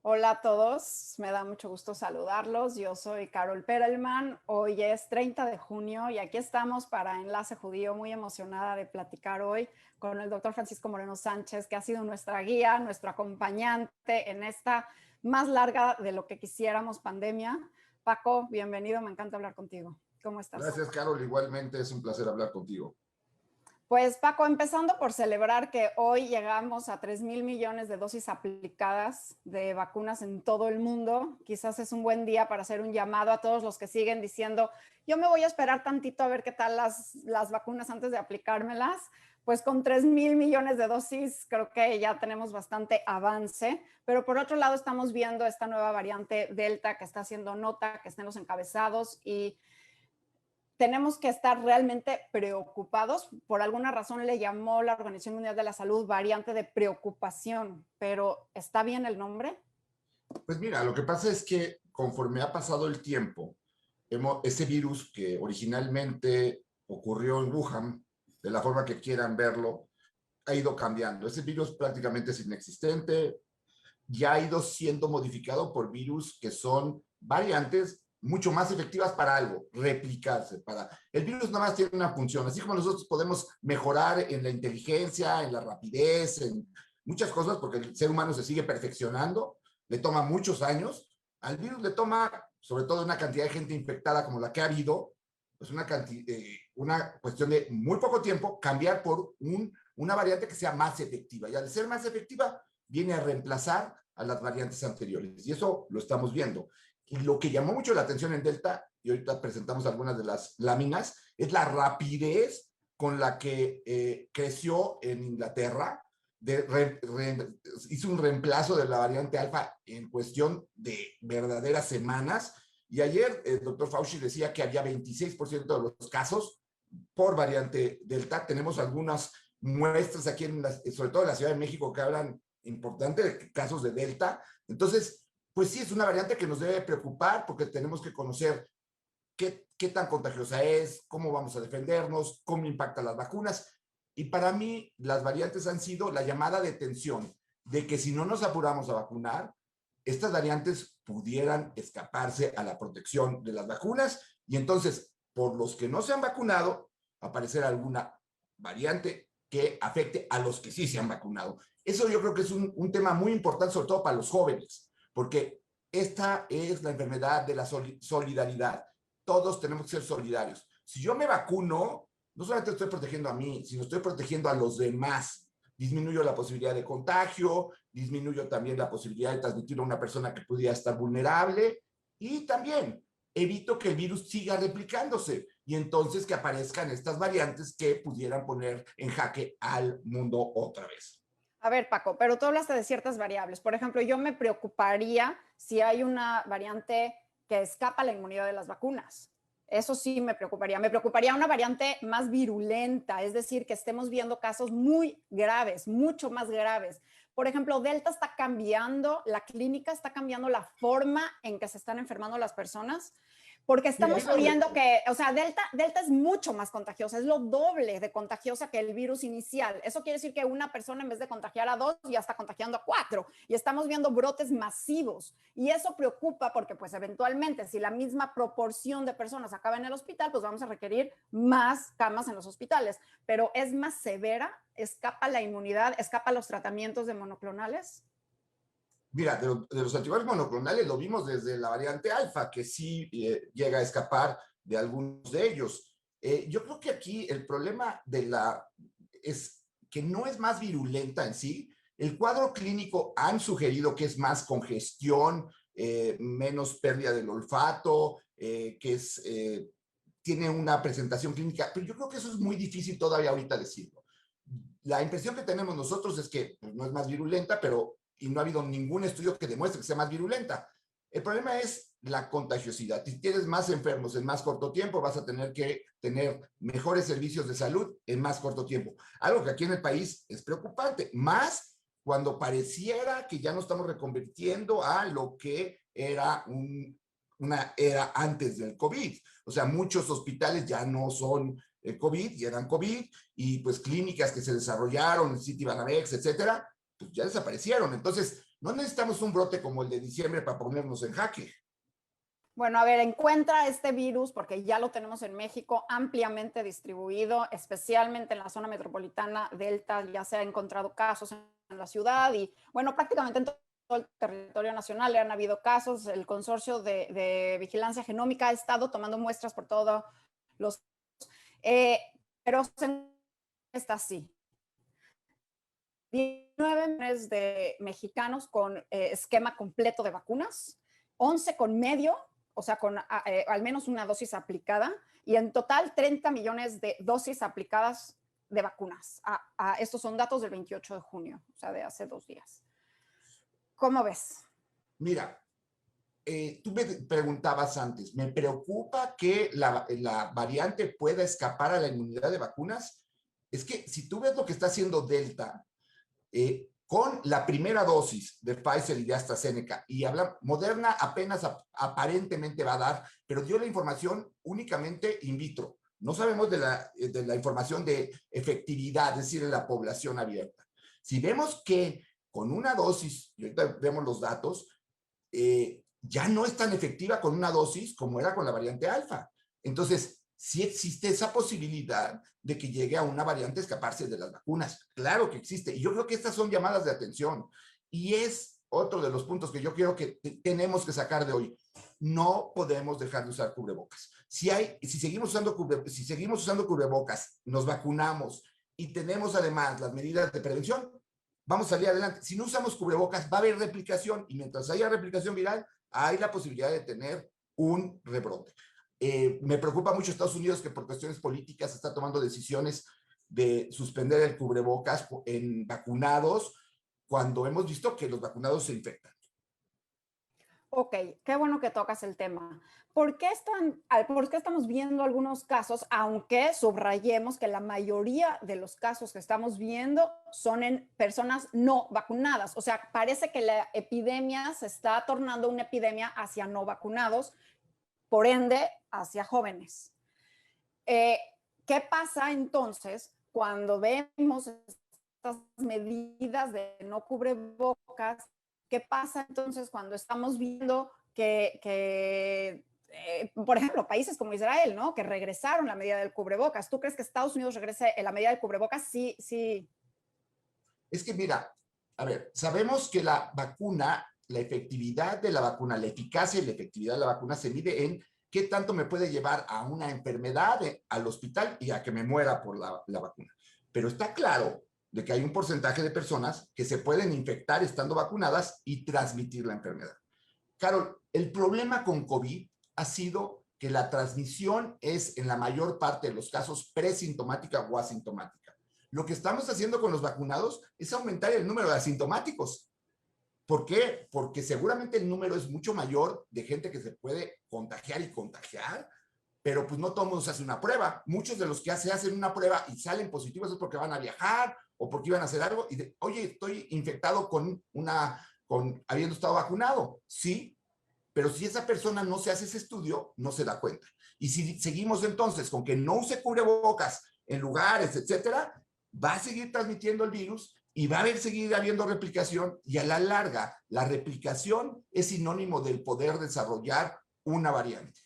Hola a todos, me da mucho gusto saludarlos. Yo soy Carol Perelman. Hoy es 30 de junio y aquí estamos para Enlace Judío, muy emocionada de platicar hoy con el doctor Francisco Moreno Sánchez, que ha sido nuestra guía, nuestro acompañante en esta más larga de lo que quisiéramos pandemia. Paco, bienvenido, me encanta hablar contigo. ¿Cómo estás? Gracias, Carol. Igualmente es un placer hablar contigo. Pues Paco, empezando por celebrar que hoy llegamos a 3.000 millones de dosis aplicadas de vacunas en todo el mundo. Quizás es un buen día para hacer un llamado a todos los que siguen diciendo, yo me voy a esperar tantito a ver qué tal las vacunas antes de aplicármelas. Pues con 3.000 millones de dosis creo que ya tenemos bastante avance, pero por otro lado estamos viendo esta nueva variante Delta que está haciendo nota, que está en los encabezados y tenemos que estar realmente preocupados. Por alguna razón le llamó la Organización Mundial de la Salud variante de preocupación, pero ¿está bien el nombre? Pues mira, lo que pasa es que conforme ha pasado el tiempo, ese virus que originalmente ocurrió en Wuhan, de la forma que quieran verlo, ha ido cambiando. Ese virus prácticamente es inexistente, ya ha ido siendo modificado por virus que son variantes mucho más efectivas para algo, replicarse. El virus nada más tiene una función, así como nosotros podemos mejorar en la inteligencia, en la rapidez, en muchas cosas, porque el ser humano se sigue perfeccionando, le toma muchos años, al virus le toma, sobre todo una cantidad de gente infectada como la que ha habido, pues una cuestión de muy poco tiempo, cambiar por una variante que sea más efectiva. Y al ser más efectiva, viene a reemplazar a las variantes anteriores. Y eso lo estamos viendo. Y lo que llamó mucho la atención en Delta, y ahorita presentamos algunas de las láminas, es la rapidez con la que creció en Inglaterra. Hizo un reemplazo de la variante alfa en cuestión de verdaderas semanas. Y ayer el doctor Fauci decía que había 26% de los casos por variante Delta. Tenemos algunas muestras aquí, sobre todo en la Ciudad de México, que hablan importante de casos de Delta. Entonces, pues sí, es una variante que nos debe preocupar porque tenemos que conocer qué tan contagiosa es, cómo vamos a defendernos, cómo impacta las vacunas. Y para mí, las variantes han sido la llamada de atención de que si no nos apuramos a vacunar, estas variantes pudieran escaparse a la protección de las vacunas y entonces, por los que no se han vacunado, aparecer alguna variante que afecte a los que sí se han vacunado. Eso yo creo que es un tema muy importante, sobre todo para los jóvenes, porque esta es la enfermedad de la solidaridad. Todos tenemos que ser solidarios. Si yo me vacuno, no solamente estoy protegiendo a mí, sino estoy protegiendo a los demás. Disminuyo la posibilidad de contagio, disminuyo también la posibilidad de transmitir a una persona que pudiera estar vulnerable y también evito que el virus siga replicándose y entonces que aparezcan estas variantes que pudieran poner en jaque al mundo otra vez. A ver, Paco, pero tú hablaste de ciertas variables. Por ejemplo, yo me preocuparía si hay una variante que escapa a la inmunidad de las vacunas. Eso sí me preocuparía. Me preocuparía una variante más virulenta, es decir, que estemos viendo casos muy graves, mucho más graves. Por ejemplo, Delta está cambiando, la clínica está cambiando la forma en que se están enfermando las personas, porque Mira, estamos viendo que, o sea, Delta es mucho más contagiosa, es lo doble de contagiosa que el virus inicial. Eso quiere decir que una persona en vez de contagiar a 2 ya está contagiando a 4 y estamos viendo brotes masivos. Y eso preocupa porque pues eventualmente si la misma proporción de personas acaba en el hospital, pues vamos a requerir más camas en los hospitales. Pero es más severa, escapa la inmunidad, escapa los tratamientos de monoclonales. Mira, de los anticuerpos monoclonales lo vimos desde la variante alfa, que sí llega a escapar de algunos de ellos. Yo creo que aquí el problema es que no es más virulenta en sí. El cuadro clínico han sugerido que es más congestión, menos pérdida del olfato, tiene una presentación clínica, pero yo creo que eso es muy difícil todavía ahorita decirlo. La impresión que tenemos nosotros es que pues, no es más virulenta, pero y no ha habido ningún estudio que demuestre que sea más virulenta. El problema es la contagiosidad. Si tienes más enfermos en más corto tiempo, vas a tener que tener mejores servicios de salud en más corto tiempo. Algo que aquí en el país es preocupante, más cuando pareciera que ya no estamos reconvirtiendo a lo que era una era antes del COVID. O sea, muchos hospitales ya no son COVID, ya eran COVID, y pues clínicas que se desarrollaron, Citibanamex, etcétera, pues ya desaparecieron. Entonces, No necesitamos un brote como el de diciembre para ponernos en jaque. Bueno, a ver, encuentra este virus, porque ya lo tenemos en México ampliamente distribuido, especialmente en la zona metropolitana Delta, ya se ha encontrado casos en la ciudad y, bueno, prácticamente en todo el territorio nacional le han habido casos. El consorcio de vigilancia genómica ha estado tomando muestras por todos los... Eh, pero está así. 19 millones de mexicanos con esquema completo de vacunas, 11 con medio, o sea, con al menos una dosis aplicada, y en total 30 millones de dosis aplicadas de vacunas. Estos son datos del 28 de junio, o sea, de hace 2 días. ¿Cómo ves? Mira, tú me preguntabas antes, ¿me preocupa que la variante pueda escapar a la inmunidad de vacunas? Es que si tú ves lo que está haciendo Delta, con la primera dosis de Pfizer y de AstraZeneca, y Moderna apenas aparentemente va a dar, pero dio la información únicamente in vitro. No sabemos de la información de efectividad, es decir, en la población abierta. Si vemos que con una dosis, y ahorita vemos los datos, ya no es tan efectiva con una dosis como era con la variante alfa. Entonces, sí existe esa posibilidad de que llegue a una variante a escaparse de las vacunas. Claro que existe. Y yo creo que estas son llamadas de atención. Y es otro de los puntos que yo creo que tenemos que sacar de hoy. No podemos dejar de usar cubrebocas. Si seguimos usando cubrebocas, nos vacunamos y tenemos además las medidas de prevención, vamos a salir adelante. Si no usamos cubrebocas, va a haber replicación y mientras haya replicación viral, hay la posibilidad de tener un rebrote. Me preocupa mucho Estados Unidos que por cuestiones políticas está tomando decisiones de suspender el cubrebocas en vacunados cuando hemos visto que los vacunados se infectan. Ok, qué bueno que tocas el tema. ¿Por qué estamos viendo algunos casos, aunque subrayemos que la mayoría de los casos que estamos viendo son en personas no vacunadas? O sea, parece que la epidemia se está tornando una epidemia hacia no vacunados, por ende, hacia jóvenes. Eh, ¿Qué pasa entonces cuando vemos estas medidas de no cubrebocas? ¿Qué pasa entonces cuando estamos viendo por ejemplo, países como Israel, ¿no? Que regresaron la medida del cubrebocas? ¿Tú crees que Estados Unidos regrese en la medida del cubrebocas? Sí, sí. Es que mira, a ver, sabemos que la vacuna, la efectividad de la vacuna, la eficacia y la efectividad de la vacuna se mide en qué tanto me puede llevar a una enfermedad, al hospital y a que me muera por la vacuna. Pero está claro de que hay un porcentaje de personas que se pueden infectar estando vacunadas y transmitir la enfermedad. Carol, el problema con COVID ha sido que la transmisión es en la mayor parte de los casos presintomática o asintomática. Lo que estamos haciendo con los vacunados es aumentar el número de asintomáticos. ¿Por qué? Porque seguramente el número es mucho mayor de gente que se puede contagiar, pero pues no todo el mundo se hace una prueba. Muchos de los que se hacen una prueba y salen positivos es porque van a viajar o porque iban a hacer algo y oye, estoy infectado habiendo estado vacunado. Sí, pero si esa persona no se hace ese estudio, no se da cuenta. Y si seguimos entonces con que no use cubrebocas en lugares, etcétera, va a seguir transmitiendo el virus y va a seguir habiendo replicación y a la larga la replicación es sinónimo del poder desarrollar una variante.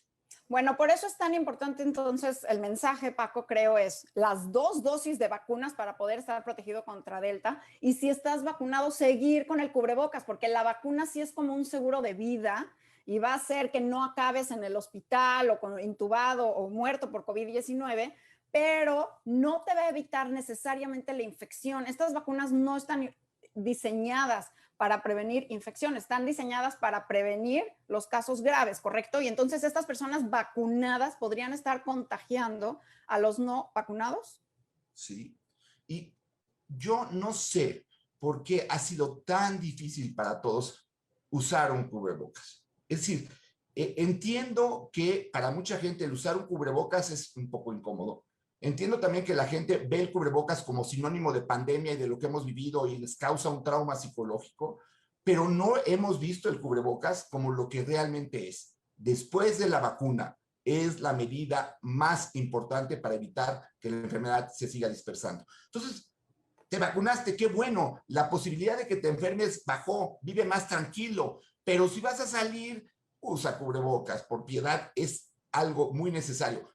Bueno, por eso es tan importante entonces el mensaje, Paco, creo, es las 2 dosis de vacunas para poder estar protegido contra Delta y si estás vacunado, seguir con el cubrebocas, porque la vacuna sí es como un seguro de vida y va a hacer que no acabes en el hospital o intubado o muerto por COVID-19, pero no te va a evitar necesariamente la infección. Estas vacunas no están diseñadas para prevenir infecciones, están diseñadas para prevenir los casos graves, ¿correcto? Y entonces estas personas vacunadas podrían estar contagiando a los no vacunados. Sí. Y yo no sé por qué ha sido tan difícil para todos usar un cubrebocas. Es decir, entiendo que para mucha gente el usar un cubrebocas es un poco incómodo. Entiendo también que la gente ve el cubrebocas como sinónimo de pandemia y de lo que hemos vivido y les causa un trauma psicológico, pero no hemos visto el cubrebocas como lo que realmente es. Después de la vacuna, es la medida más importante para evitar que la enfermedad se siga dispersando. Entonces, te vacunaste, qué bueno, la posibilidad de que te enfermes bajó, vive más tranquilo, pero si vas a salir, usa cubrebocas, por piedad, es algo muy necesario.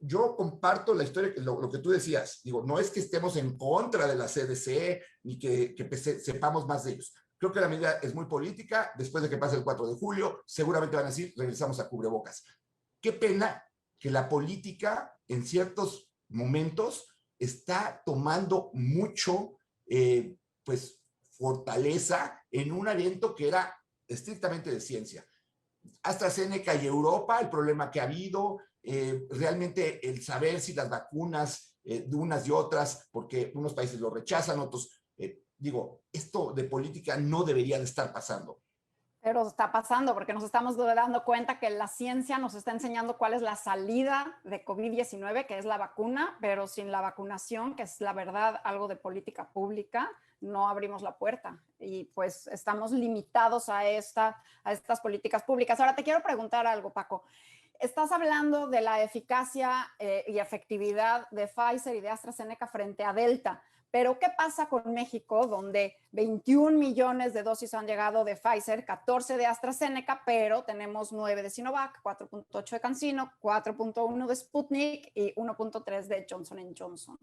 Yo comparto la historia, lo que tú decías, digo, no es que estemos en contra de la CDC, ni que sepamos más de ellos. Creo que la medida es muy política, después de que pase el 4 de julio, seguramente van a decir, regresamos a cubrebocas. Qué pena que la política en ciertos momentos está tomando mucho, pues, fortaleza en un evento que era estrictamente de ciencia. AstraZeneca y Europa, el problema que ha habido, realmente el saber si las vacunas de unas y otras, porque unos países lo rechazan, otros, digo, esto de política no debería de estar pasando. Pero está pasando porque nos estamos dando cuenta que la ciencia nos está enseñando cuál es la salida de COVID-19, que es la vacuna, pero sin la vacunación, que es la verdad algo de política pública, no abrimos la puerta y pues estamos limitados a estas políticas públicas. Ahora te quiero preguntar algo, Paco. Estás hablando de la eficacia y efectividad de Pfizer y de AstraZeneca frente a Delta. Pero ¿qué pasa con México, donde 21 millones de dosis han llegado de Pfizer, 14 de AstraZeneca, pero tenemos 9 de Sinovac, 4.8 de CanSino, 4.1 de Sputnik y 1.3 de Johnson & Johnson?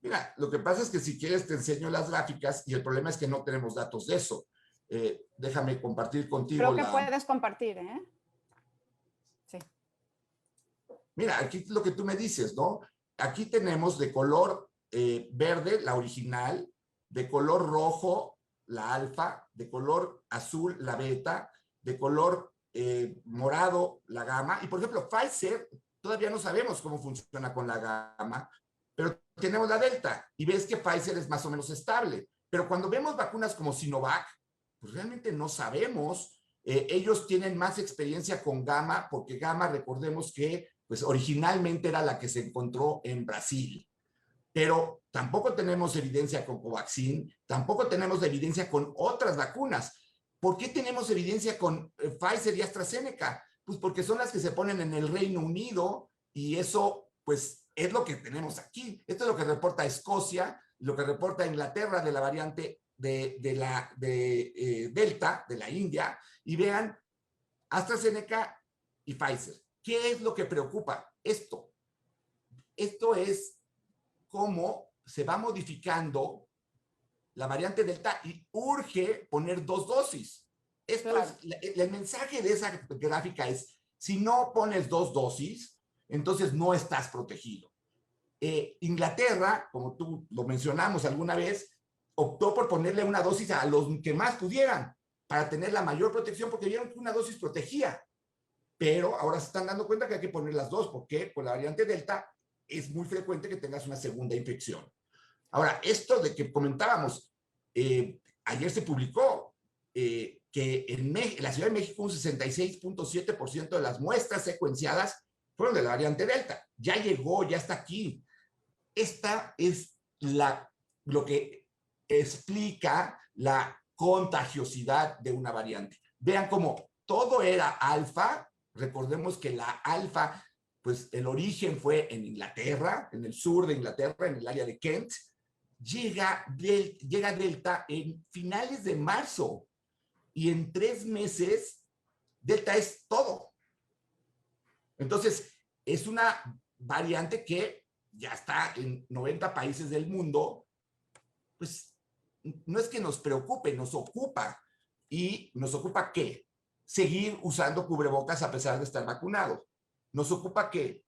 Mira, lo que pasa es que si quieres te enseño las gráficas y el problema es que no tenemos datos de eso. Déjame compartir contigo Creo que puedes compartir, ¿eh? Sí. Mira, aquí lo que tú me dices, ¿no? Aquí tenemos de color verde la original, de color rojo la alfa, de color azul la beta, de color morado la gamma. Y por ejemplo, Pfizer, todavía no sabemos cómo funciona con la gamma, pero tenemos la delta y ves que Pfizer es más o menos estable. Pero cuando vemos vacunas como Sinovac, pues realmente no sabemos. Ellos tienen más experiencia con gamma, porque gamma, recordemos que pues originalmente era la que se encontró en Brasil. Pero tampoco tenemos evidencia con Covaxin, tampoco tenemos evidencia con otras vacunas. ¿Por qué tenemos evidencia con Pfizer y AstraZeneca? Pues porque son las que se ponen en el Reino Unido y eso pues es lo que tenemos aquí. Esto es lo que reporta Escocia, lo que reporta Inglaterra de la variante de Delta, de la India, y vean AstraZeneca y Pfizer. ¿Qué es lo que preocupa? Esto es cómo se va modificando la variante Delta y urge poner 2 dosis. Esto claro. El mensaje de esa gráfica es, si no pones 2 dosis, entonces no estás protegido. Inglaterra, como tú lo mencionamos alguna vez, optó por ponerle una dosis a los que más pudieran para tener la mayor protección, porque vieron que una dosis protegía. Pero ahora se están dando cuenta que hay que poner las 2, porque con la variante Delta es muy frecuente que tengas una segunda infección. Ahora, esto de que comentábamos, ayer se publicó que en la Ciudad de México un 66.7% de las muestras secuenciadas fueron de la variante Delta. Ya llegó, ya está aquí. Esta es lo que explica la contagiosidad de una variante. Vean cómo todo era alfa. Recordemos que la alfa, pues el origen fue en Inglaterra, en el sur de Inglaterra, en el área de Kent. Llega Delta en finales de marzo y en 3 meses Delta es todo. Entonces, es una variante que ya está en 90 países del mundo. Pues no es que nos preocupe, nos ocupa. ¿Y nos ocupa qué? Seguir usando cubrebocas a pesar de estar vacunados. Nos ocupa que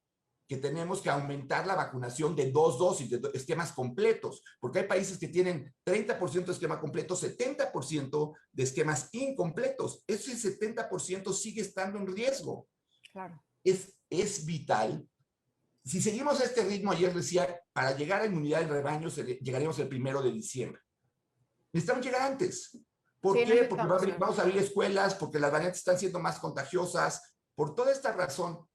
tenemos que aumentar la vacunación de 2 dosis, de esquemas completos, porque hay países que tienen 30% de esquema completo, 70% de esquemas incompletos. Ese 70% sigue estando en riesgo. Claro. Es vital. Si seguimos a este ritmo, ayer decía, para llegar a inmunidad del rebaño llegaríamos el 1 de diciembre. Necesitamos llegar antes. ¿Por qué? Porque vamos a abrir escuelas, porque las variantes están siendo más contagiosas. Por toda esta razón,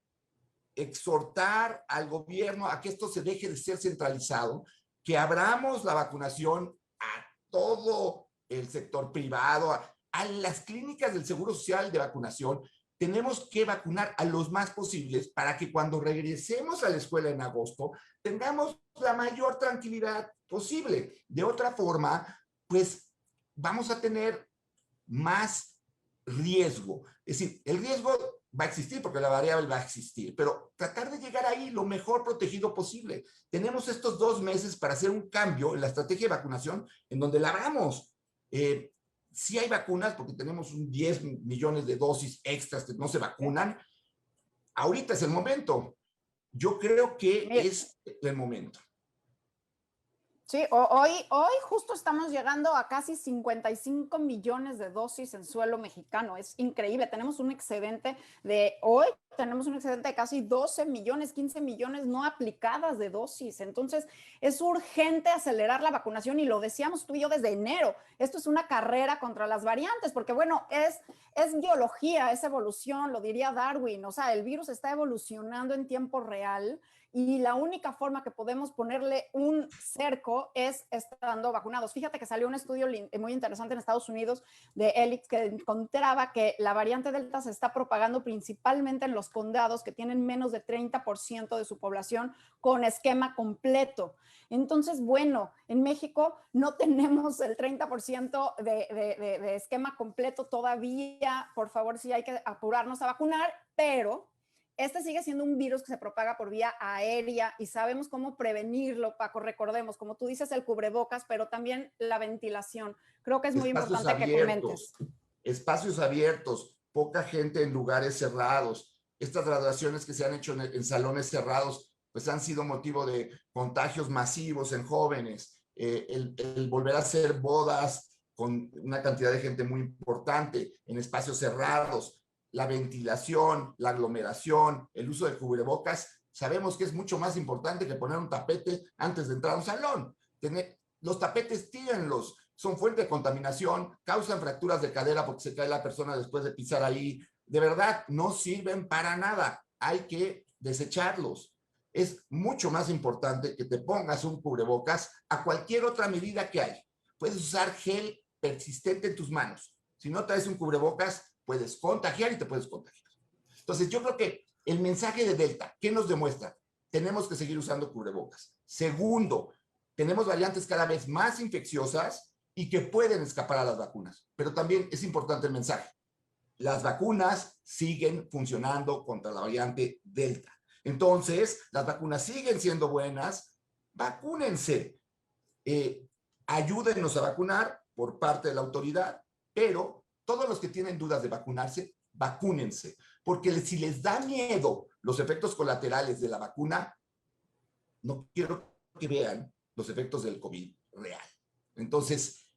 exhortar al gobierno a que esto se deje de ser centralizado, que abramos la vacunación a todo el sector privado, a las clínicas del Seguro Social de vacunación, tenemos que vacunar a los más posibles para que cuando regresemos a la escuela en agosto tengamos la mayor tranquilidad posible. De otra forma, pues vamos a tener más riesgo. Es decir, el riesgo va a existir porque la variable va a existir, pero tratar de llegar ahí lo mejor protegido posible. Tenemos estos 2 meses para hacer un cambio en la estrategia de vacunación en donde la hagamos. Sí hay vacunas porque tenemos 10 millones de dosis extras que no se vacunan. Ahorita es el momento. Yo creo que es el momento. Sí, hoy justo estamos llegando a casi 55 millones de dosis en suelo mexicano. Es increíble. Tenemos un excedente de casi 12 millones, 15 millones no aplicadas de dosis. Entonces, es urgente acelerar la vacunación y lo decíamos tú y yo desde enero. Esto es una carrera contra las variantes, porque bueno, es biología, es evolución, lo diría Darwin. O sea, el virus está evolucionando en tiempo real. Y la única forma que podemos ponerle un cerco es estando vacunados. Fíjate que salió un estudio muy interesante en Estados Unidos de Elix que encontraba que la variante Delta se está propagando principalmente en los condados que tienen menos de 30% de su población con esquema completo. Entonces, bueno, en México no tenemos el 30% de esquema completo todavía. Por favor, sí hay que apurarnos a vacunar, pero este sigue siendo un virus que se propaga por vía aérea y sabemos cómo prevenirlo, Paco. Recordemos, como tú dices, el cubrebocas, pero también la ventilación. Creo que es muy importante que comentes. Espacios abiertos, poca gente en lugares cerrados. Estas graduaciones que se han hecho en salones cerrados, pues han sido motivo de contagios masivos en jóvenes. El volver a hacer bodas con una cantidad de gente muy importante en espacios cerrados, la ventilación, la aglomeración, el uso de cubrebocas, sabemos que es mucho más importante que poner un tapete antes de entrar a un salón. Los tapetes, tírenlos, son fuente de contaminación, causan fracturas de cadera porque se cae la persona después de pisar ahí. De verdad, no sirven para nada. Hay que desecharlos. Es mucho más importante que te pongas un cubrebocas a cualquier otra medida que hay. Puedes usar gel persistente en tus manos. Si no traes un cubrebocas, puedes contagiar y te puedes contagiar. Entonces, yo creo que el mensaje de Delta, ¿qué nos demuestra? Tenemos que seguir usando cubrebocas. Segundo, tenemos variantes cada vez más infecciosas y que pueden escapar a las vacunas. Pero también es importante el mensaje. Las vacunas siguen funcionando contra la variante Delta. Entonces, las vacunas siguen siendo buenas. Vacúnense. Ayúdennos a vacunar por parte de la autoridad, pero todos los que tienen dudas de vacunarse, vacúnense, porque si les da miedo los efectos colaterales de la vacuna, no quiero que vean los efectos del COVID real. Entonces,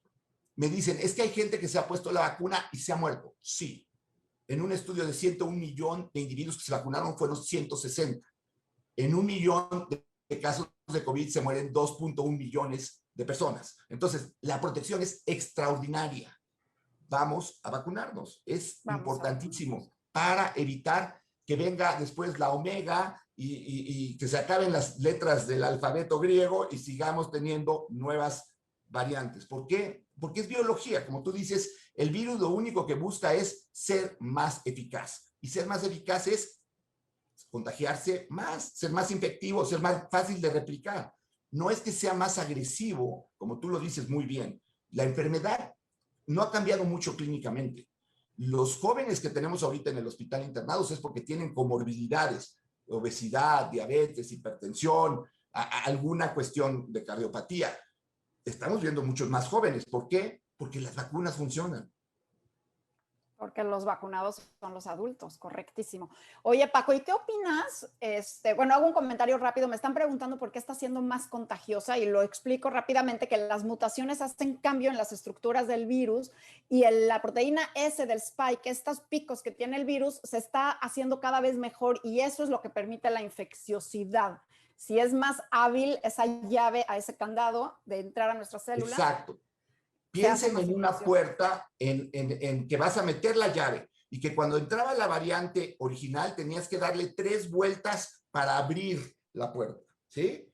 me dicen, es que hay gente que se ha puesto la vacuna y se ha muerto. Sí, en un estudio de 101 millones de individuos que se vacunaron fueron 160. En 1 millón de casos de COVID se mueren 2.1 millones de personas. Entonces, la protección es extraordinaria. Vamos a vacunarnos. Es importantísimo para evitar que venga después la omega y que se acaben las letras del alfabeto griego y sigamos teniendo nuevas variantes. ¿Por qué? Porque es biología. Como tú dices, el virus lo único que busca es ser más eficaz. Y ser más eficaz es contagiarse más, ser más infectivo, ser más fácil de replicar. No es que sea más agresivo, como tú lo dices muy bien. La enfermedad no ha cambiado mucho clínicamente. Los jóvenes que tenemos ahorita en el hospital internados es porque tienen comorbilidades, obesidad, diabetes, hipertensión, alguna cuestión de cardiopatía. Estamos viendo muchos más jóvenes. ¿Por qué? Porque las vacunas funcionan. Porque los vacunados son los adultos, correctísimo. Oye, Paco, ¿y qué opinas? Bueno, hago un comentario rápido. Me están preguntando por qué está siendo más contagiosa y lo explico rápidamente, que las mutaciones hacen cambio en las estructuras del virus y la proteína S del spike, estos picos que tiene el virus, se está haciendo cada vez mejor y eso es lo que permite la infecciosidad. Si es más hábil esa llave a ese candado de entrar a nuestras células. Exacto. Piensen en una puerta en que vas a meter la llave y que cuando entraba la variante original tenías que darle 3 vueltas para abrir la puerta, ¿sí?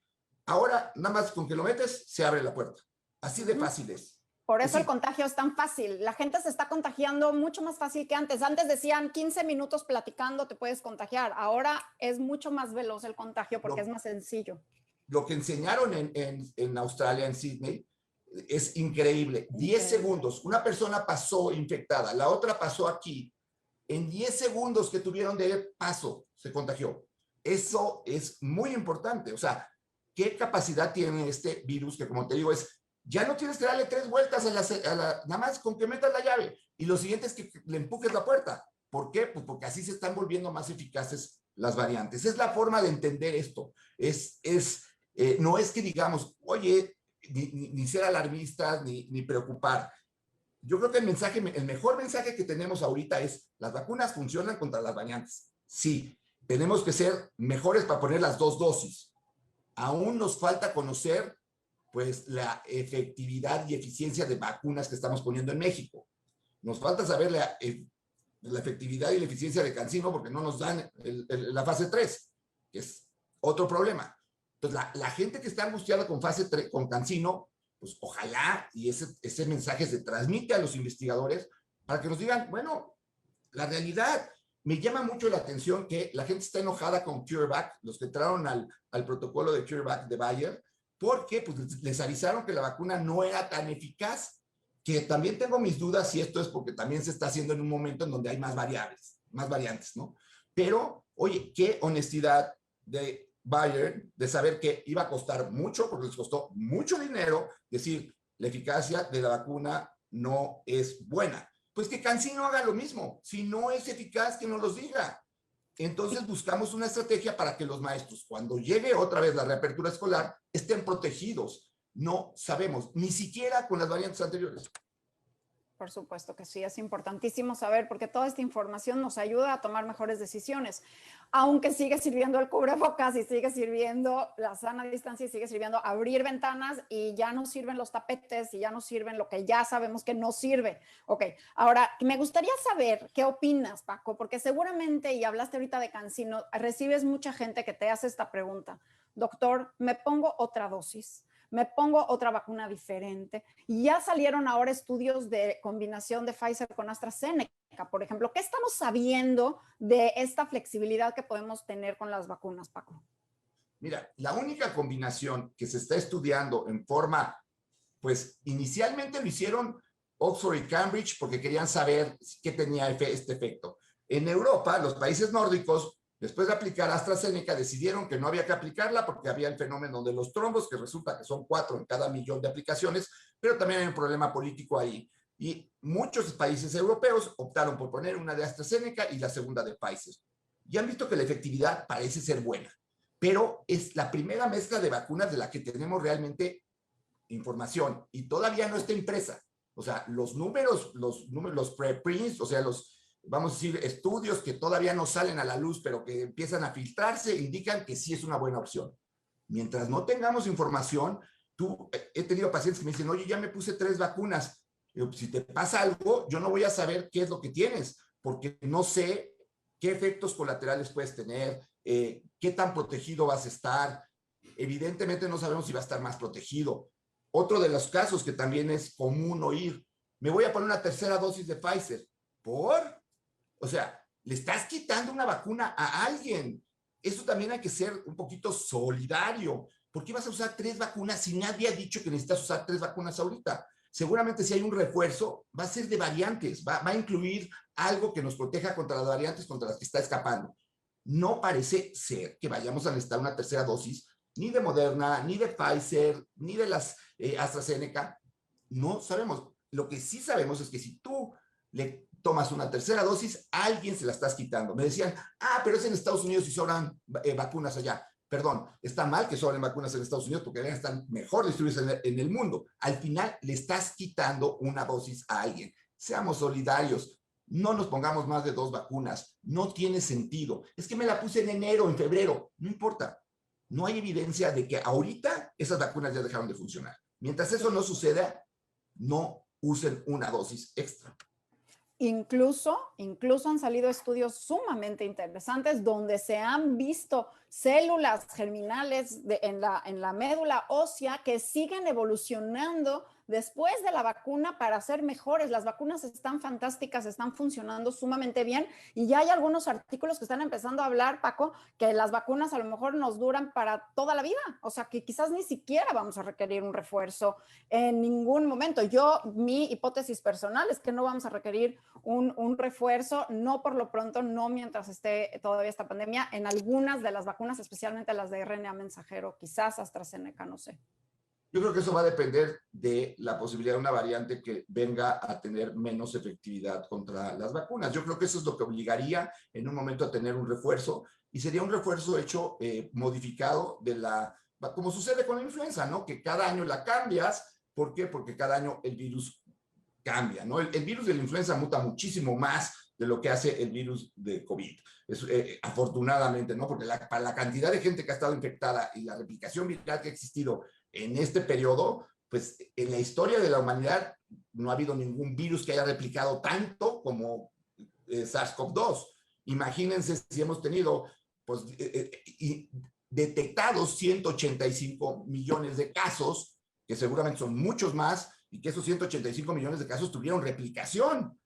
Ahora, nada más con que lo metes, se abre la puerta. Así de fácil es. Por Pues eso el sí, contagio es tan fácil. La gente se está contagiando mucho más fácil que antes. Antes decían 15 minutos platicando te puedes contagiar. Ahora es mucho más veloz el contagio porque es lo, más sencillo. lo que enseñaron en Australia, en Sydney, es increíble. 10 Increíble. segundos, una persona pasó infectada, la otra pasó aquí. En 10 segundos que tuvieron de paso, se contagió. Eso es muy importante. O sea, ¿qué capacidad tiene este virus? Que como te digo, ya no tienes que darle 3 vueltas nada más con que metas la llave. Y lo siguiente es que le empujes la puerta. ¿Por qué? Pues porque así se están volviendo más eficaces las variantes. Es la forma de entender esto. No es que digamos, oye, ni ser alarmistas, ni preocupar. Yo creo que el mejor mensaje que tenemos ahorita es, las vacunas funcionan contra las variantes. Sí, tenemos que ser mejores para poner las 2 dosis. Aún nos falta conocer pues la efectividad y eficiencia de vacunas que estamos poniendo en México. Nos falta saber la efectividad y la eficiencia de CanSino porque no nos dan la fase 3, que es otro problema. Entonces, la gente que está angustiada con fase 3, con CanSino, pues ojalá y ese mensaje se transmite a los investigadores para que nos digan, bueno, la realidad. Me llama mucho la atención que la gente está enojada con CureVac, los que entraron al protocolo de CureVac de Bayer, porque pues, les avisaron que la vacuna no era tan eficaz, que también tengo mis dudas si esto es porque también se está haciendo en un momento en donde hay más variantes, ¿no? Pero, oye, qué honestidad de Bayer de saber que iba a costar mucho, porque les costó mucho dinero, decir, la eficacia de la vacuna no es buena. Pues que CanSino haga lo mismo. Si no es eficaz, que nos los diga. Entonces buscamos una estrategia para que los maestros, cuando llegue otra vez la reapertura escolar, estén protegidos. No sabemos, ni siquiera con las variantes anteriores. Por supuesto que sí, es importantísimo saber porque toda esta información nos ayuda a tomar mejores decisiones, aunque sigue sirviendo el cubrebocas y sigue sirviendo la sana distancia y sigue sirviendo abrir ventanas y ya no sirven los tapetes y ya no sirven lo que ya sabemos que no sirve. Ok, ahora me gustaría saber qué opinas, Paco, porque seguramente, y hablaste ahorita de CanSino, recibes mucha gente que te hace esta pregunta. Doctor, ¿me pongo otra dosis? ¿Me pongo otra vacuna diferente? Y ya salieron ahora estudios de combinación de Pfizer con AstraZeneca, por ejemplo. ¿Qué estamos sabiendo de esta flexibilidad que podemos tener con las vacunas, Paco? Mira, la única combinación que se está estudiando en forma, pues inicialmente lo hicieron Oxford y Cambridge porque querían saber qué tenía este efecto. En Europa, los países nórdicos, después de aplicar AstraZeneca, decidieron que no había que aplicarla porque había el fenómeno de los trombos, que resulta que son 4 en cada millón de aplicaciones, pero también hay un problema político ahí. Y muchos países europeos optaron por poner una de AstraZeneca y la segunda de Pfizer. Y han visto que la efectividad parece ser buena, pero es la primera mezcla de vacunas de la que tenemos realmente información y todavía no está impresa. O sea, los preprints, o sea, vamos a decir, estudios que todavía no salen a la luz, pero que empiezan a filtrarse, indican que sí es una buena opción. Mientras no tengamos información, he tenido pacientes que me dicen, oye, ya me puse 3 vacunas. Pero, si te pasa algo, yo no voy a saber qué es lo que tienes, porque no sé qué efectos colaterales puedes tener, qué tan protegido vas a estar. Evidentemente no sabemos si va a estar más protegido. Otro de los casos que también es común oír, me voy a poner una tercera dosis de Pfizer. ¿Por? O sea, le estás quitando una vacuna a alguien. Eso también hay que ser un poquito solidario. ¿Por qué vas a usar 3 vacunas si nadie ha dicho que necesitas usar 3 vacunas ahorita? Seguramente si hay un refuerzo, va a ser de variantes, va a incluir algo que nos proteja contra las variantes contra las que está escapando. No parece ser que vayamos a necesitar una tercera dosis, ni de Moderna, ni de Pfizer, ni de las AstraZeneca. No sabemos. Lo que sí sabemos es que si tú le tomas una tercera dosis, a alguien se la estás quitando. Me decían, pero es en Estados Unidos y sobran vacunas allá. Perdón, está mal que sobren vacunas en Estados Unidos porque están mejor distribuidas en el mundo. Al final le estás quitando una dosis a alguien. Seamos solidarios. No nos pongamos más de 2 vacunas. No tiene sentido. Es que me la puse en enero, en febrero. No importa. No hay evidencia de que ahorita esas vacunas ya dejaron de funcionar. Mientras eso no suceda, no usen una dosis extra. Incluso han salido estudios sumamente interesantes donde se han visto células germinales en la médula ósea que siguen evolucionando después de la vacuna para ser mejores. Las vacunas están fantásticas, están funcionando sumamente bien y ya hay algunos artículos que están empezando a hablar, Paco, que las vacunas a lo mejor nos duran para toda la vida, o sea que quizás ni siquiera vamos a requerir un refuerzo en ningún momento. Mi hipótesis personal es que no vamos a requerir un refuerzo, no por lo pronto, no mientras esté todavía esta pandemia, en algunas de las vacunas, especialmente las de RNA mensajero, quizás AstraZeneca, no sé. Yo creo que eso va a depender de la posibilidad de una variante que venga a tener menos efectividad contra las vacunas. Yo creo que eso es lo que obligaría en un momento a tener un refuerzo, y sería un refuerzo hecho, modificado como sucede con la influenza, ¿no? Que cada año la cambias. ¿Por qué? Porque cada año el virus cambia, ¿no? El virus de la influenza muta muchísimo más de lo que hace el virus de COVID. Afortunadamente, ¿no? Porque para la cantidad de gente que ha estado infectada y la replicación viral que ha existido en este periodo, pues en la historia de la humanidad no ha habido ningún virus que haya replicado tanto como SARS-CoV-2. Imagínense si hemos tenido, pues, detectados 185 millones de casos, que seguramente son muchos más, y que esos 185 millones de casos tuvieron replicación,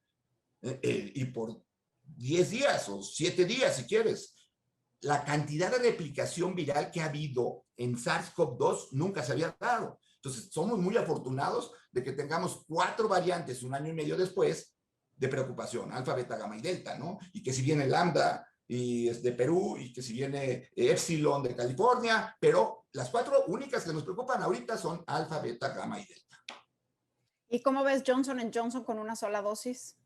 y por 10 días o 7 días, si quieres. La cantidad de replicación viral que ha habido en SARS-CoV-2 nunca se había dado. Entonces, somos muy afortunados de que tengamos 4 variantes un año y medio después de preocupación, alfa, beta, gamma y delta, ¿no? Y que si viene lambda y es de Perú, y que si viene epsilon de California, pero las 4 únicas que nos preocupan ahorita son alfa, beta, gamma y delta. ¿Y cómo ves Johnson & Johnson con una sola dosis?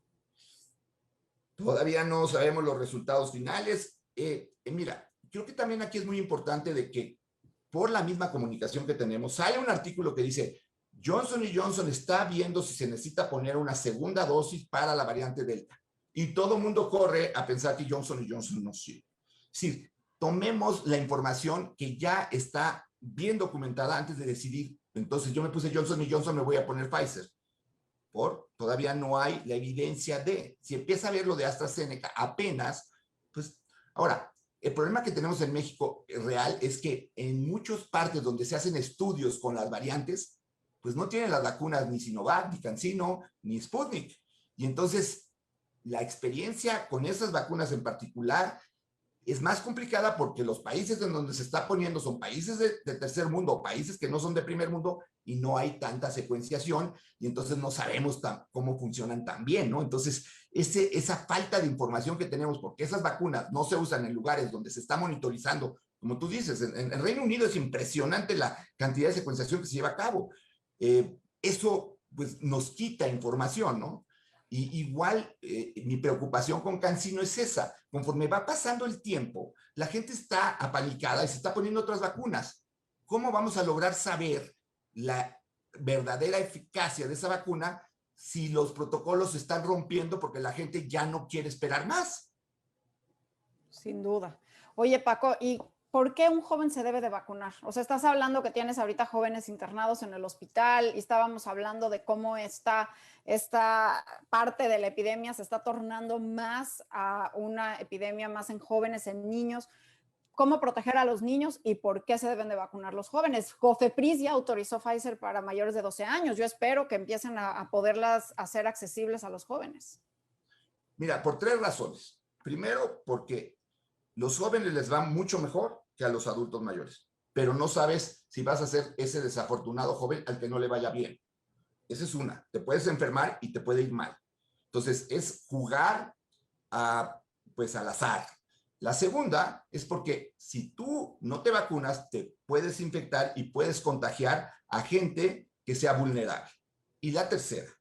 Todavía no sabemos los resultados finales. Mira, creo que también aquí es muy importante de que por la misma comunicación que tenemos, hay un artículo que dice, Johnson & Johnson está viendo si se necesita poner una segunda dosis para la variante Delta. Y todo el mundo corre a pensar que Johnson & Johnson no sirve. Sí, tomemos la información que ya está bien documentada antes de decidir. Entonces yo me puse Johnson & Johnson, me voy a poner Pfizer. Todavía no hay la evidencia de, si empieza a ver lo de AstraZeneca apenas, pues ahora, el problema que tenemos en México real es que en muchas partes donde se hacen estudios con las variantes, pues no tienen las vacunas ni Sinovac, ni CanSino, ni Sputnik. Y entonces la experiencia con esas vacunas en particular es más complicada porque los países en donde se está poniendo son países de tercer mundo, países que no son de primer mundo, y no hay tanta secuenciación, y entonces no sabemos cómo funcionan tan bien, ¿no? Entonces, esa falta de información que tenemos, porque esas vacunas no se usan en lugares donde se está monitorizando, como tú dices, en el Reino Unido es impresionante la cantidad de secuenciación que se lleva a cabo. Eso, pues, nos quita información, ¿no? Y igual, mi preocupación con CanSino es esa. Conforme va pasando el tiempo, la gente está apanicada y se está poniendo otras vacunas. ¿Cómo vamos a lograr saber la verdadera eficacia de esa vacuna si los protocolos se están rompiendo porque la gente ya no quiere esperar más? Sin duda. Oye, Paco, ¿y por qué un joven se debe de vacunar? O sea, estás hablando que tienes ahorita jóvenes internados en el hospital y estábamos hablando de cómo esta parte de la epidemia se está tornando más a una epidemia más en jóvenes, en niños. ¿Cómo proteger a los niños y por qué se deben de vacunar los jóvenes? COFEPRIS ya autorizó Pfizer para mayores de 12 años. Yo espero que empiecen a poderlas hacer accesibles a los jóvenes. Mira, por 3 razones. Primero, porque los jóvenes les va mucho mejor que a los adultos mayores, pero no sabes si vas a ser ese desafortunado joven al que no le vaya bien. Esa es una. Te puedes enfermar y te puede ir mal. Entonces, es jugar pues al azar. La segunda es porque si tú no te vacunas, te puedes infectar y puedes contagiar a gente que sea vulnerable. Y la tercera,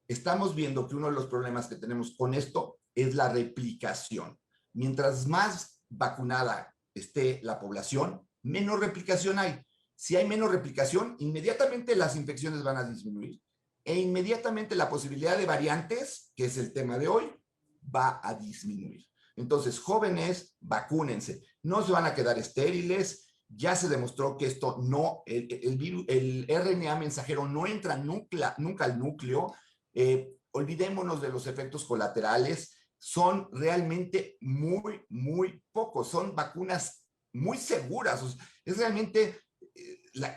estamos viendo que uno de los problemas que tenemos con esto es la replicación. Mientras más vacunada esté la población, menos replicación hay. Si hay menos replicación, inmediatamente las infecciones van a disminuir e inmediatamente la posibilidad de variantes, que es el tema de hoy, va a disminuir. Entonces, jóvenes, vacúnense. No se van a quedar estériles. Ya se demostró que esto no, el RNA mensajero no entra nunca al núcleo. Olvidémonos de los efectos colaterales. Son realmente muy, muy pocos. Son vacunas muy seguras. Es realmente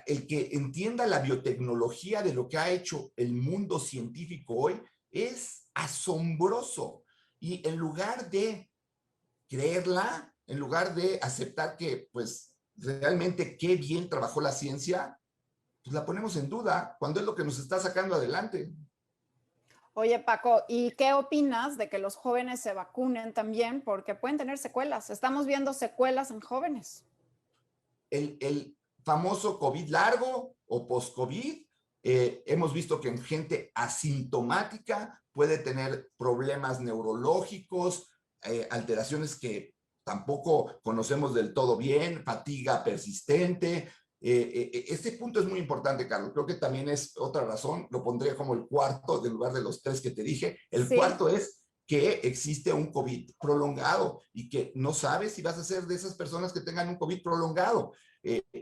el que entienda la biotecnología de lo que ha hecho el mundo científico hoy es asombroso. Y en lugar de creerla, en lugar de aceptar que, pues, realmente qué bien trabajó la ciencia, pues la ponemos en duda cuando es lo que nos está sacando adelante. Oye, Paco, ¿y qué opinas de que los jóvenes se vacunen también? Porque pueden tener secuelas. Estamos viendo secuelas en jóvenes. El famoso COVID largo o post-COVID, hemos visto que en gente asintomática puede tener problemas neurológicos, alteraciones que tampoco conocemos del todo bien, fatiga persistente. Este punto es muy importante, Carlos. Creo que también es otra razón, lo pondría como el cuarto, en lugar de los tres que te dije. El Sí. cuarto es que existe un COVID prolongado y que no sabes si vas a ser de esas personas que tengan un COVID prolongado.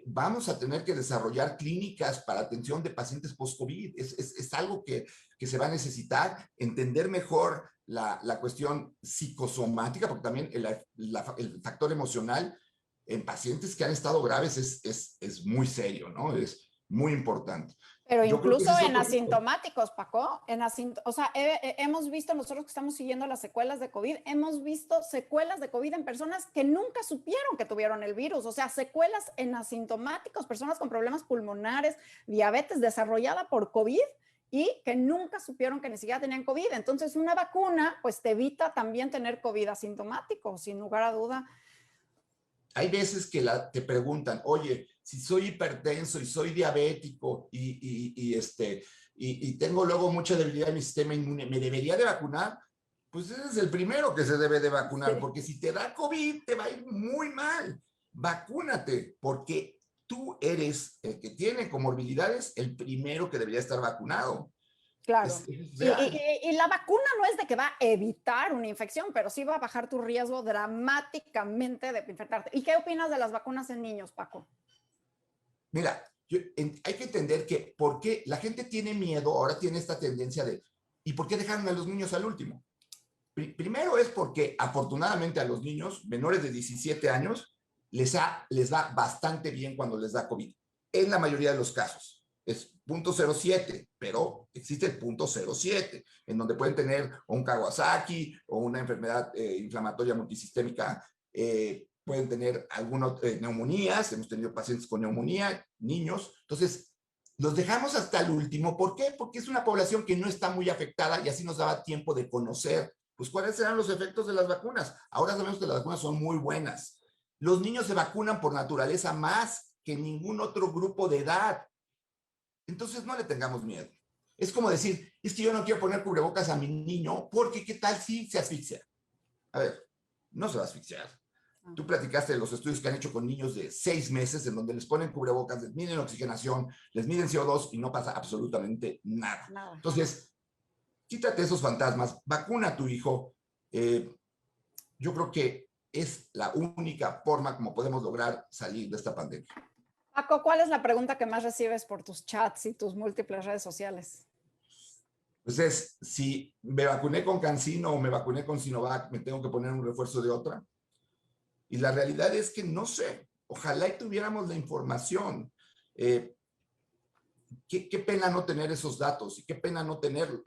Vamos a tener que desarrollar clínicas para atención de pacientes post-COVID. Es algo que se va a necesitar, entender mejor la cuestión psicosomática, porque también el factor emocional en pacientes que han estado graves es muy serio, ¿no? Es muy importante. Pero Yo creo que incluso ese es en otro punto. asintomáticos, Paco, o sea, hemos visto nosotros que estamos siguiendo las secuelas de COVID, hemos visto secuelas de COVID en personas que nunca supieron que tuvieron el virus, o sea, secuelas en asintomáticos, personas con problemas pulmonares, diabetes desarrollada por COVID y que nunca supieron que ni siquiera tenían COVID. Entonces, una vacuna, pues te evita también tener COVID asintomático, sin lugar a duda. Hay veces que te preguntan, oye, si soy hipertenso y soy diabético y tengo luego mucha debilidad en mi sistema inmune, ¿me debería de vacunar? Pues ese es el primero que se debe de vacunar, Sí. porque si te da COVID, te va a ir muy mal. Vacúnate, porque tú eres el que tiene comorbilidades, el primero que debería estar vacunado. Claro. Es Y, real. y, y, la vacuna no es de que va a evitar una infección, pero sí va a bajar tu riesgo dramáticamente de infectarte. ¿Y qué opinas de las vacunas en niños, Paco? Mira, hay que entender que por qué la gente tiene miedo, ahora tiene esta tendencia de, ¿y por qué dejaron a los niños al último? Primero es porque afortunadamente a los niños menores de 17 años les va bastante bien cuando les da COVID. En la mayoría de los casos. Es 0.07, pero existe el 0.07, en donde pueden tener un Kawasaki o una enfermedad inflamatoria multisistémica, pueden tener algunas neumonías, hemos tenido pacientes con neumonía, niños, entonces los dejamos hasta el último. ¿Por qué? Porque es una población que no está muy afectada y así nos daba tiempo de conocer pues cuáles serán los efectos de las vacunas. Ahora sabemos que las vacunas son muy buenas. Los niños se vacunan por naturaleza más que ningún otro grupo de edad. Entonces no le tengamos miedo. Es como decir, es que yo no quiero poner cubrebocas a mi niño porque qué tal si se asfixia. A ver, no se va a asfixiar. Tú platicaste de los estudios que han hecho con niños de 6 meses en donde les ponen cubrebocas, les miden oxigenación, les miden CO2 y no pasa absolutamente nada. Nada. Entonces, quítate esos fantasmas, vacuna a tu hijo. Yo creo que es la única forma como podemos lograr salir de esta pandemia. Paco, ¿cuál es la pregunta que más recibes por tus chats y tus múltiples redes sociales? Entonces, si me vacuné con CanSino o me vacuné con Sinovac, me tengo que poner un refuerzo de otra. Y la realidad es que no sé. Ojalá y tuviéramos la información. Qué pena no tener esos datos y qué pena no tener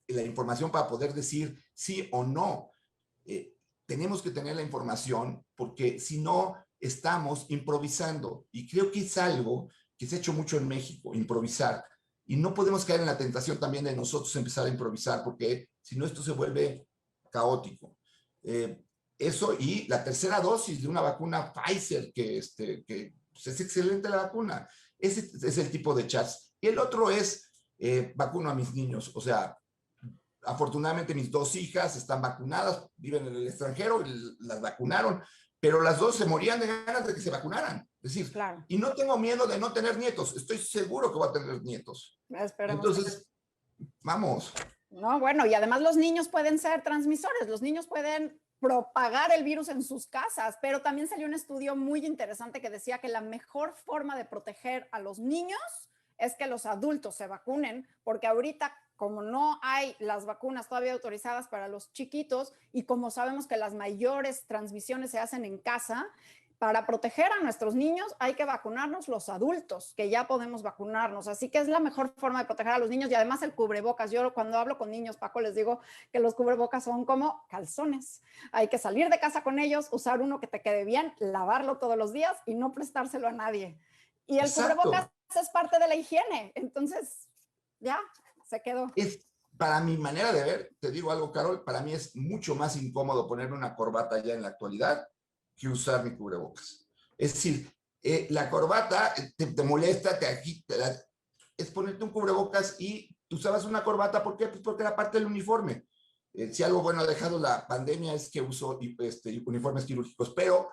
la información para poder decir sí o no. Tenemos que tener la información porque si no, estamos improvisando. Y creo que es algo que se ha hecho mucho en México, improvisar. Y no podemos caer en la tentación también de nosotros empezar a improvisar porque si no, esto se vuelve caótico. Eso y la tercera dosis de una vacuna Pfizer, que pues es excelente la vacuna. Ese es el tipo de chats. Y el otro es vacuno a mis niños. O sea, afortunadamente mis 2 hijas están vacunadas, viven en el extranjero, y las vacunaron, pero las 2 se morían de ganas de que se vacunaran. Es decir, Claro. y no tengo miedo de no tener nietos, estoy seguro que voy a tener nietos. Esperemos que Entonces, vamos. no, bueno, y además los niños pueden ser transmisores, los niños pueden propagar el virus en sus casas, pero también salió un estudio muy interesante que decía que la mejor forma de proteger a los niños es que los adultos se vacunen, porque ahorita como no hay las vacunas todavía autorizadas para los chiquitos y como sabemos que las mayores transmisiones se hacen en casa, para proteger a nuestros niños hay que vacunarnos los adultos, que ya podemos vacunarnos. Así que es la mejor forma de proteger a los niños. Y además el cubrebocas. Yo cuando hablo con niños, Paco, les digo que los cubrebocas son como calzones. Hay que salir de casa con ellos, usar uno que te quede bien, lavarlo todos los días y no prestárselo a nadie. Y el cubrebocas Exacto. es parte de la higiene. Entonces, ya, se quedó. Para mi manera de ver, te digo algo, Carol, para mí es mucho más incómodo ponerme una corbata ya en la actualidad que usar mi cubrebocas. Es decir, la corbata te molesta, te agita, es ponerte un cubrebocas y tú usabas una corbata, ¿por qué? Pues porque era parte del uniforme. Si algo bueno ha dejado la pandemia es que uso uniformes quirúrgicos, pero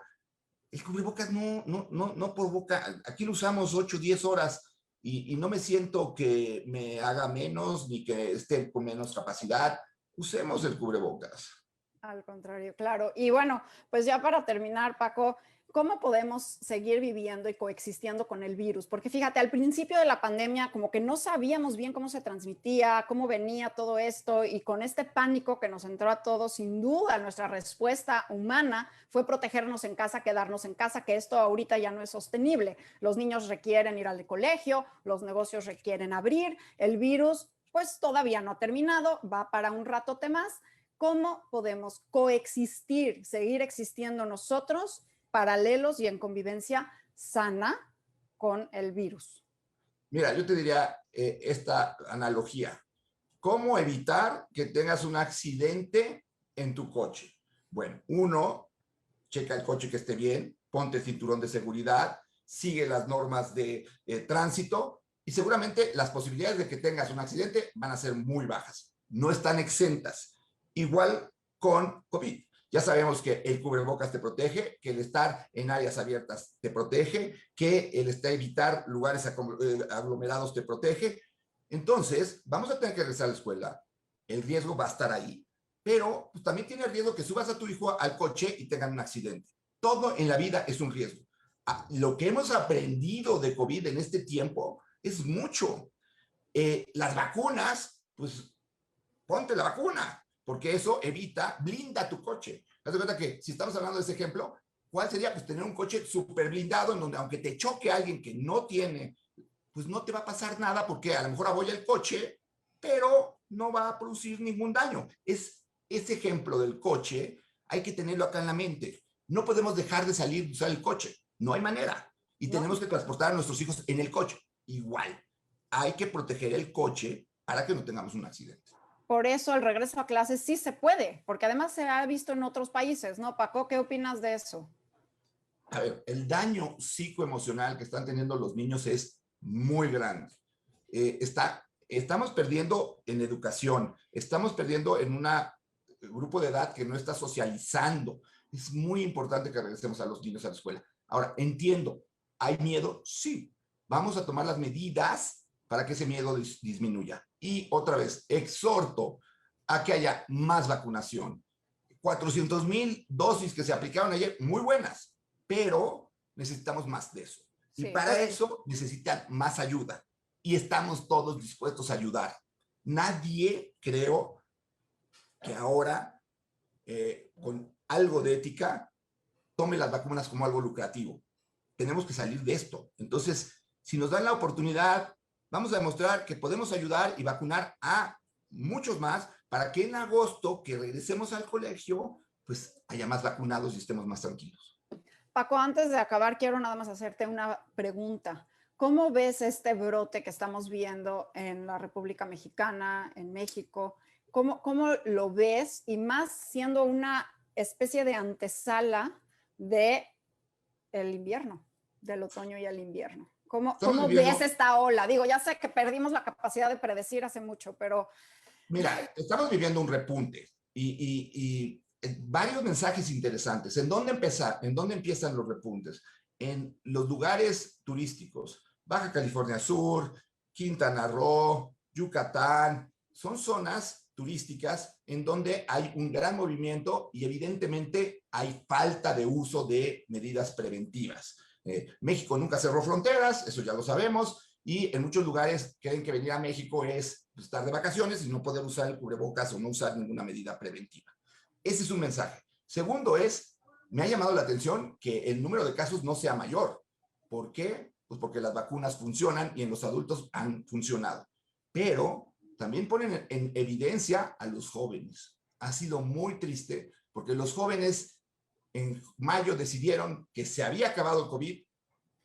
el cubrebocas no provoca, aquí lo usamos 8, 10 horas y no me siento que me haga menos ni que esté con menos capacidad. Usemos el cubrebocas. Al contrario, claro. Y bueno, pues ya para terminar, Paco, ¿cómo podemos seguir viviendo y coexistiendo con el virus? Porque fíjate, al principio de la pandemia como que no sabíamos bien cómo se transmitía, cómo venía todo esto y con este pánico que nos entró a todos, sin duda nuestra respuesta humana fue protegernos en casa, quedarnos en casa, que esto ahorita ya no es sostenible. Los niños requieren ir al colegio, los negocios requieren abrir, el virus pues todavía no ha terminado, va para un ratote más. ¿Cómo podemos coexistir, seguir existiendo nosotros paralelos y en convivencia sana con el virus? Mira, yo te diría esta analogía. ¿Cómo evitar que tengas un accidente en tu coche? Bueno, uno, checa el coche que esté bien, ponte el cinturón de seguridad, sigue las normas de tránsito y seguramente las posibilidades de que tengas un accidente van a ser muy bajas. No están exentas. Igual con COVID. Ya sabemos que el cubrebocas te protege, que el estar en áreas abiertas te protege, que el evitar lugares aglomerados te protege. Entonces, vamos a tener que regresar a la escuela. El riesgo va a estar ahí, pero pues, también tiene el riesgo que subas a tu hijo al coche y tengan un accidente. Todo en la vida es un riesgo. Lo que hemos aprendido de COVID en este tiempo es mucho. Las vacunas, pues ponte la vacuna, porque eso evita, blinda tu coche. Haz de cuenta que si estamos hablando de ese ejemplo, ¿cuál sería? Pues tener un coche súper blindado en donde aunque te choque alguien que no tiene, pues no te va a pasar nada porque a lo mejor abolla el coche, pero no va a producir ningún daño. Ese ejemplo del coche hay que tenerlo acá en la mente. No podemos dejar de salir y usar el coche. No hay manera. Y ¿No? tenemos que transportar a nuestros hijos en el coche. Igual, hay que proteger el coche para que no tengamos un accidente. Por eso el regreso a clases sí se puede, porque además se ha visto en otros países, ¿no, Paco? ¿Qué opinas de eso? A ver, el daño psicoemocional que están teniendo los niños es muy grande. Estamos perdiendo en educación, estamos perdiendo en un grupo de edad que no está socializando. Es muy importante que regresemos a los niños a la escuela. Ahora, entiendo, ¿hay miedo? Sí. Vamos a tomar las medidas para que ese miedo disminuya. Y otra vez, exhorto a que haya más vacunación. 400,000 dosis que se aplicaron ayer, muy buenas, pero necesitamos más de eso. Y Sí, para pues eso necesitan más ayuda. Y estamos todos dispuestos a ayudar. Nadie, creo, que ahora, con algo de ética, tome las vacunas como algo lucrativo. Tenemos que salir de esto. Entonces, si nos dan la oportunidad, vamos a demostrar que podemos ayudar y vacunar a muchos más para que en agosto, que regresemos al colegio, pues haya más vacunados y estemos más tranquilos. Paco, antes de acabar, quiero nada más hacerte una pregunta. ¿Cómo ves este brote que estamos viendo en la República Mexicana, en México? ¿Cómo lo ves? Y más siendo una especie de antesala de el invierno, del otoño y el invierno. Estamos ¿Cómo ves viviendo, esta ola? Digo, ya sé que perdimos la capacidad de predecir hace mucho, pero mira, estamos viviendo un repunte y varios mensajes interesantes. ¿En dónde empezar? ¿En dónde empiezan los repuntes? En los lugares turísticos. Baja California Sur, Quintana Roo, Yucatán, son zonas turísticas en donde hay un gran movimiento y evidentemente hay falta de uso de medidas preventivas. México nunca cerró fronteras, eso ya lo sabemos, y en muchos lugares creen que venir a México es estar de vacaciones y no poder usar el cubrebocas o no usar ninguna medida preventiva. Ese es un mensaje. Segundo es, me ha llamado la atención que el número de casos no sea mayor. ¿Por qué? Pues porque las vacunas funcionan y en los adultos han funcionado. Pero también ponen en evidencia a los jóvenes. Ha sido muy triste porque los jóvenes en mayo decidieron que se había acabado el COVID.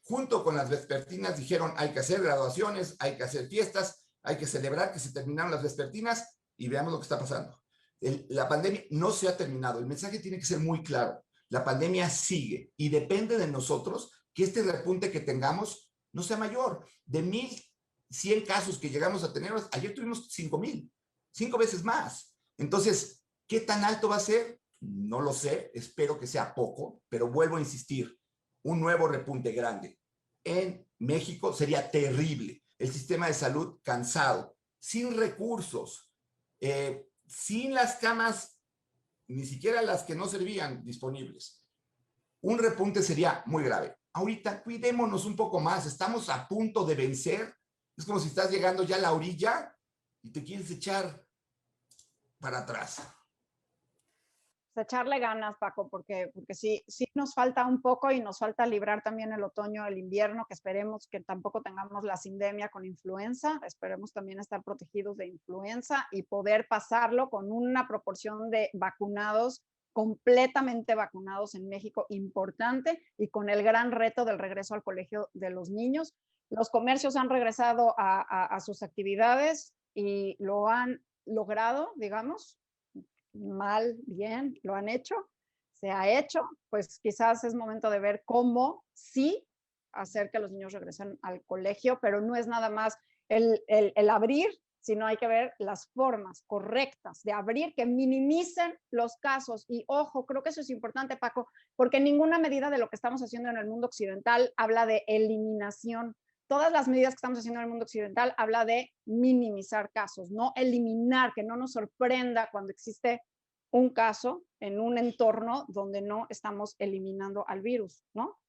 Junto con las vespertinas dijeron hay que hacer graduaciones, hay que hacer fiestas, hay que celebrar que se terminaron las vespertinas y veamos lo que está pasando. La pandemia no se ha terminado. El mensaje tiene que ser muy claro. La pandemia sigue y depende de nosotros que este repunte que tengamos no sea mayor. De 1,100 casos que llegamos a tener, ayer tuvimos 5,000, 5 veces más. Entonces, ¿qué tan alto va a ser? No lo sé, espero que sea poco, pero vuelvo a insistir, un nuevo repunte grande en México sería terrible. El sistema de salud cansado, sin recursos, sin las camas, ni siquiera las que no servían disponibles. Un repunte sería muy grave. Ahorita cuidémonos un poco más, estamos a punto de vencer. Es como si estás llegando ya a la orilla y te quieres echar para atrás. Echarle ganas, Paco, porque sí nos falta un poco y nos falta librar también el otoño, el invierno, que esperemos que tampoco tengamos la sindemia con influenza, esperemos también estar protegidos de influenza y poder pasarlo con una proporción de vacunados, completamente vacunados en México importante y con el gran reto del regreso al colegio de los niños. Los comercios han regresado a sus actividades y lo han logrado, digamos, mal, bien, lo han hecho, se ha hecho, pues quizás es momento de ver cómo sí hacer que los niños regresen al colegio, pero no es nada más el abrir, sino hay que ver las formas correctas de abrir que minimicen los casos. Y ojo, creo que eso es importante, Paco, porque ninguna medida de lo que estamos haciendo en el mundo occidental habla de eliminación. Todas las medidas que estamos haciendo en el mundo occidental habla de minimizar casos, no eliminar, que no nos sorprenda cuando existe un caso en un entorno donde no estamos eliminando al virus, ¿no?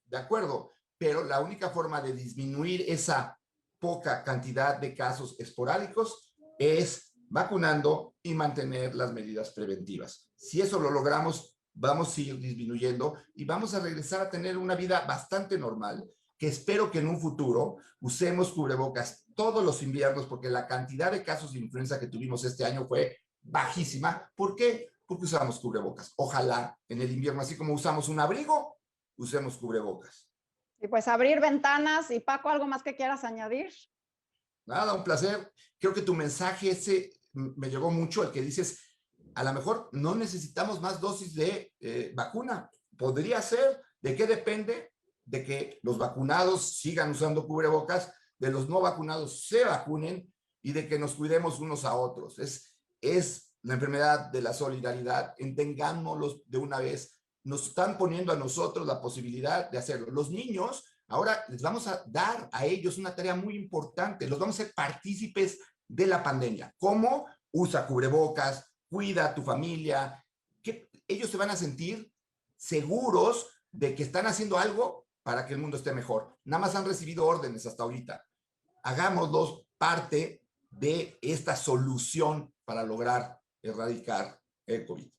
De acuerdo, pero la única forma de disminuir esa poca cantidad de casos esporádicos es vacunando y mantener las medidas preventivas. Si eso lo logramos, vamos a ir disminuyendo y vamos a regresar a tener una vida bastante normal, que espero que en un futuro usemos cubrebocas todos los inviernos, porque la cantidad de casos de influenza que tuvimos este año fue bajísima. ¿Por qué? Porque usamos cubrebocas. Ojalá en el invierno, así como usamos un abrigo, usemos cubrebocas. Y pues abrir ventanas. Y Paco, ¿algo más que quieras añadir? Nada, un placer. Creo que tu mensaje ese me llegó mucho, el que dices, a lo mejor no necesitamos más dosis de vacuna. Podría ser. ¿De qué depende? De que los vacunados sigan usando cubrebocas, de los no vacunados se vacunen y de que nos cuidemos unos a otros. Es la enfermedad de la solidaridad. Entengámoslo de una vez. Nos están poniendo a nosotros la posibilidad de hacerlo. Los niños, ahora les vamos a dar a ellos una tarea muy importante. Los vamos a hacer partícipes de la pandemia. ¿Cómo? Usa cubrebocas, cuida a tu familia, que ellos se van a sentir seguros de que están haciendo algo para que el mundo esté mejor. Nada más han recibido órdenes hasta ahorita. Hagámoslos parte de esta solución para lograr erradicar el COVID.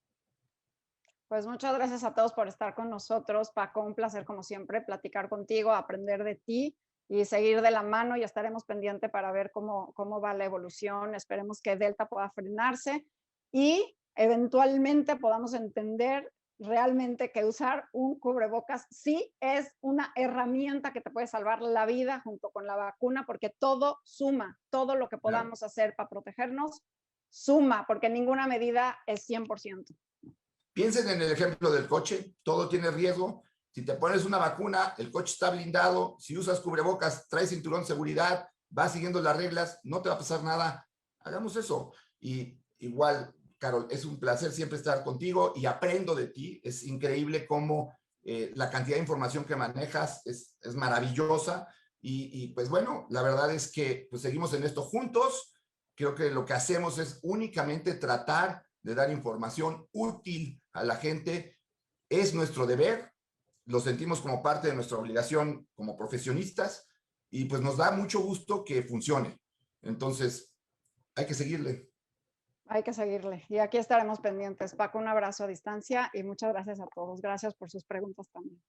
Pues muchas gracias a todos por estar con nosotros, Paco. Un placer, como siempre, platicar contigo, aprender de ti y seguir de la mano, y estaremos pendientes para ver cómo va la evolución. Esperemos que Delta pueda frenarse y eventualmente podamos entender realmente que usar un cubrebocas sí es una herramienta que te puede salvar la vida junto con la vacuna, porque todo suma, todo lo que podamos hacer para protegernos suma, porque ninguna medida es 100%. Piensen en el ejemplo del coche, todo tiene riesgo. Si te pones una vacuna, el coche está blindado. Si usas cubrebocas, traes cinturón de seguridad, vas siguiendo las reglas, no te va a pasar nada. Hagamos eso. Y igual, Carol, es un placer siempre estar contigo y aprendo de ti. Es increíble cómo la cantidad de información que manejas es maravillosa. Y pues bueno, la verdad es que pues seguimos en esto juntos. Creo que lo que hacemos es únicamente tratar de dar información útil a la gente. Es nuestro deber, lo sentimos como parte de nuestra obligación como profesionistas y pues nos da mucho gusto que funcione. Entonces, hay que seguirle. Hay que seguirle. Y aquí estaremos pendientes. Paco, un abrazo a distancia y muchas gracias a todos. Gracias por sus preguntas también.